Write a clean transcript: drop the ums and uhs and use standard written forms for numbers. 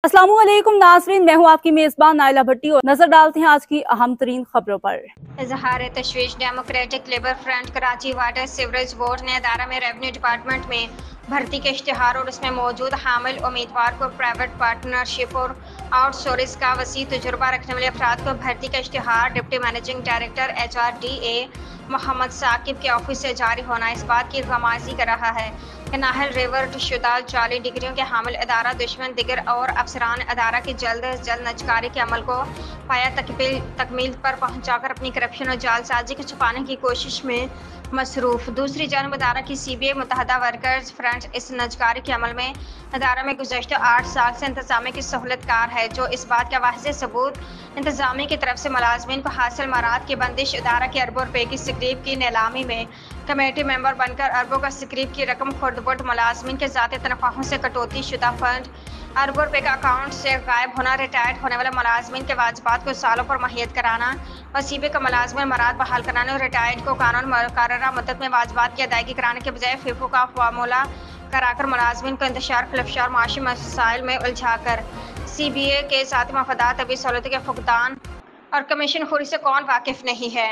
अस्सलाम वालेकुम नाज़रीन, मैं हूँ आपकी मेज़बान नाइला भट्टी और नजर डालते हैं आज की अहम तरीन खबरों पर। इजहार तशवीश democratic labour front Karachi water sewerage board ने अदारा में रेवेन्यू डिपार्टमेंट में भर्ती के इश्तिहार और उसमें मौजूद हामिल उम्मीदवार को प्राइवेट पार्टनरशिप और आउटसोर्स का वसी तजुर्बा रखने वाले अफराद को भर्ती का इश्तिहार deputy managing director HRDA Mohammad Saqib के ऑफिस से जारी होना इस बात की गमाजी कर रहा है कि नाहल रिवर्ट शुदा 40 डिग्रियों के हामिल अदारा दुश्मन दिगर और अफसरान अदारा की जल्द अज जल्द नजकारी के अमल को पाया तकमील पर पहुंचाकर अपनी करप्शन और जालसाजी को छुपाने की कोशिश में मसरूफ। दूसरी जानब अदारा की CBA मुत्तहदा वर्कर्स फ्रंट इस नजकारी के अमल में अदारा में गुज़श्ता 8 साल से इंतजामी की सहूलतकार है, जो इस बात का वाज़ेह सबूत इंतजामी की तरफ से मुलाजमीन को हासिल मराद की बंदिश अदारा के अरबों रुपए की स्क्रीप की नीलामी में कमेटी मेंबर बनकर अरबों का स्क्रीप की रकम खुर्द-बुर्द मुलाजमीन के ज़ाती तनख्वाहों से कटौती शुदा फंड अरबों रुपए का अकाउंट से गायब होना, रिटायर्ड होने वाले मुलाजमीन के वाजिबात को सालों पर मुहैयत कराना और CBA का मुलाजमीन मराद बहाल कराने और रिटायर्ड को कानून मुकर्ररा मुद्दत में वाजिबात की अदायगी कराने के बजाय FIFO का फार्मूला कराकर मुलाजमीन को इंतशार खिलफशार माशी मसाइल में उलझाकर CBA के ज़ाती मफादात अभी सहूलत के फुकदान और कमीशन खोरी से कौन वाकिफ नहीं है।